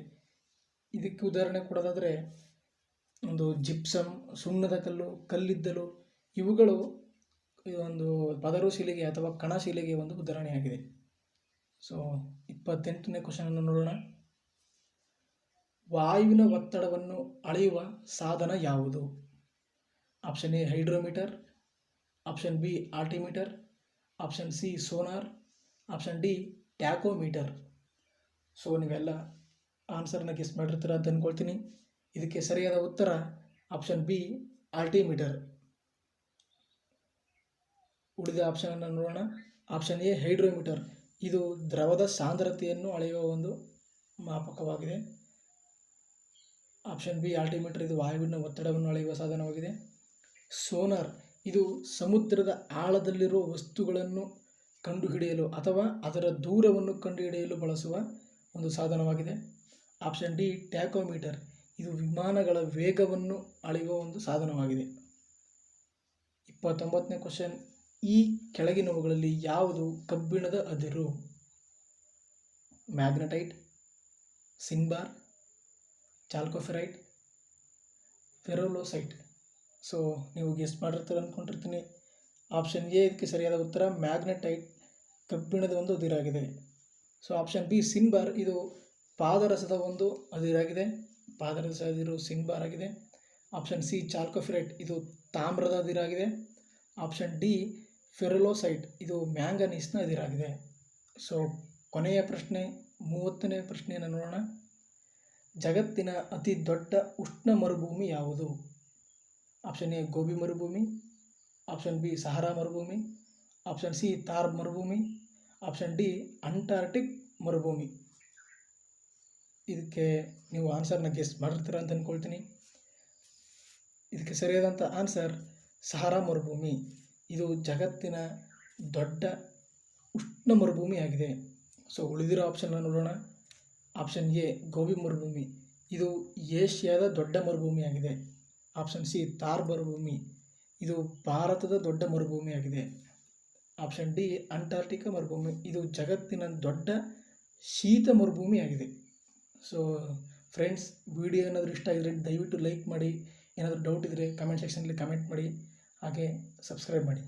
ಇದಕ್ಕೆ ಉದಾಹರಣೆ ಕೊಡೋದಾದರೆ ಒಂದು ಜಿಪ್ಸಮ್, ಸುಣ್ಣದ ಕಲ್ಲು, ಕಲ್ಲಿದ್ದಲು ಇವುಗಳು ಒಂದು ಪದರು ಶಿಲೆಗೆ ಅಥವಾ ಕಣಶಿಲೆಗೆ ಒಂದು ಉದಾಹರಣೆಯಾಗಿದೆ. ಸೊ 28ನೇ ಕ್ವಶನನ್ನು ನೋಡೋಣ. ವಾಯುವಿನ ಒತ್ತಡವನ್ನು ಅಳೆಯುವ ಸಾಧನ ಯಾವುದು? Option A hydrometer, option B altimeter, option C sonar, option D tachometer. So ನೀವೆಲ್ಲ ಆನ್ಸರ್ನ ಗೆಸ್ ಮಾಡಿರ್ತೀರ ಅಂತ ಅಂದ್ಕೊಳ್ತೀನಿ. ಇದಕ್ಕೆ ಸರಿಯಾದ ಉತ್ತರ ಆಪ್ಷನ್ ಬಿ ಆಲ್ಟಿಮೀಟರ್. ಉಳಿದ ಆಪ್ಷನನ್ನು ನೋಡೋಣ. ಆಪ್ಷನ್ ಎ ಹೈಡ್ರೋಮೀಟರ್, ಇದು ದ್ರವದ ಸಾಂದ್ರತೆಯನ್ನು ಅಳೆಯುವ ಒಂದು ಮಾಪಕವಾಗಿದೆ. ಆಪ್ಷನ್ ಬಿ ಆಲ್ಟಿಮೀಟರ್, ಇದು ವಾಯುವಿನ ಒತ್ತಡವನ್ನು ಅಳೆಯುವ ಸಾಧನವಾಗಿದೆ. ಸೋನಾರ್, ಇದು ಸಮುದ್ರದ ಆಳದಲ್ಲಿರುವ ವಸ್ತುಗಳನ್ನು ಕಂಡುಹಿಡಿಯಲು ಅಥವಾ ಅದರ ದೂರವನ್ನು ಕಂಡುಹಿಡಿಯಲು ಬಳಸುವ ಒಂದು ಸಾಧನವಾಗಿದೆ. ಆಪ್ಷನ್ ಡಿ ಟ್ಯಾಕೋಮೀಟರ್, ಇದು ವಿಮಾನಗಳ ವೇಗವನ್ನು ಅಳೆಯುವ ಒಂದು ಸಾಧನವಾಗಿದೆ. 29ನೇ ಕ್ವಶನ್, ಈ ಕೆಳಗಿನವುಗಳಲ್ಲಿ ಯಾವುದು ಕಬ್ಬಿಣದ ಅದಿರು? ಮ್ಯಾಗ್ನೆಟೈಟ್, ಸಿನ್ಬಾರ್, ಚಾಲ್ಕೋಫೆರೈಟ್, ಫೆರೋಲೋಸೈಟ್. ಸೊ ನೀವು ಗೆಸ್ ಮಾಡಿರ್ತೀರ ಅಂದ್ಕೊಂಡಿರ್ತೀನಿ. ಆಪ್ಷನ್ ಎ ಇದಕ್ಕೆ ಸರಿಯಾದ ಉತ್ತರ ಮ್ಯಾಗ್ನೆಟೈಟ್, ಕಬ್ಬಿಣದ ಒಂದು ಅದಿರಾಗಿದೆ. ಸೊ ಆಪ್ಷನ್ ಬಿ ಸಿನ್ಬಾರ್, ಇದು ಪಾದರಸದ ಒಂದು ಅದಿರಾಗಿದೆ. ಪಾದರಸ ಅದಿರು ಸಿನ್ಬಾರ್ ಆಗಿದೆ. ಆಪ್ಷನ್ ಸಿ ಚಾಲ್ಕೋಫೆರೈಟ್, ಇದು ತಾಮ್ರದ ಅದಿರಾಗಿದೆ. ಆಪ್ಷನ್ ಡಿ ಫೆರೋಲೋಸೈಟ್, ಇದು ಮ್ಯಾಂಗನೀಸ್ನ ಅದಿರಾಗಿದೆ. ಸೊ ಕೊನೆಯ ಪ್ರಶ್ನೆ 30ನೇ ಪ್ರಶ್ನೆಯನ್ನು ನೋಡೋಣ. ಜಗತ್ತಿನ ಅತಿ ದೊಡ್ಡ ಉಷ್ಣ ಮರುಭೂಮಿ ಯಾವುದು? ಆಪ್ಷನ್ ಎ ಗೋಬಿ ಮರುಭೂಮಿ, ಆಪ್ಷನ್ ಬಿ ಸಹಾರಾ ಮರುಭೂಮಿ, ಆಪ್ಷನ್ ಸಿ ಥಾರ್ ಮರುಭೂಮಿ, ಆಪ್ಷನ್ ಡಿ ಅಂಟಾರ್ಟಿಕ್ ಮರುಭೂಮಿ. ಇದಕ್ಕೆ ನೀವು ಆನ್ಸರ್ನ ಗೆಸ್ ಮಾಡಿರ್ತೀರ ಅಂತ ಅಂದ್ಕೊಳ್ತೀನಿ. ಇದಕ್ಕೆ ಸರಿಯಾದಂಥ ಆನ್ಸರ್ ಸಹಾರಾ ಮರುಭೂಮಿ. ಇದು ಜಗತ್ತಿನ ದೊಡ್ಡ ಉಷ್ಣ ಮರುಭೂಮಿಯಾಗಿದೆ. ಸೊ ಉಳಿದಿರೋ ಆಪ್ಷನ್ನ ನೋಡೋಣ. ಆಪ್ಷನ್ ಎ ಗೋಬಿ ಮರುಭೂಮಿ, ಇದು ಏಷ್ಯಾದ ದೊಡ್ಡ ಮರುಭೂಮಿಯಾಗಿದೆ. ಆಪ್ಷನ್ ಸಿ ಥಾರ್ ಮರುಭೂಮಿ, ಇದು ಭಾರತದ ದೊಡ್ಡ ಮರುಭೂಮಿಯಾಗಿದೆ. ಆಪ್ಷನ್ ಡಿ ಅಂಟಾರ್ಟಿಕಾ ಮರುಭೂಮಿ, ಇದು ಜಗತ್ತಿನ ದೊಡ್ಡ ಶೀತ ಮರುಭೂಮಿಯಾಗಿದೆ. ಸೊ ಫ್ರೆಂಡ್ಸ್, ವಿಡಿಯೋ ಏನಾದರೂ ಇಷ್ಟ ಆಗಿದ್ರೆ ದಯವಿಟ್ಟು ಲೈಕ್ ಮಾಡಿ. ಏನಾದರೂ ಡೌಟ್ ಇದ್ದರೆ ಕಮೆಂಟ್ ಸೆಕ್ಷನಲ್ಲಿ ಕಮೆಂಟ್ ಮಾಡಿ, ಹಾಗೆ ಸಬ್ಸ್ಕ್ರೈಬ್ ಮಾಡಿ.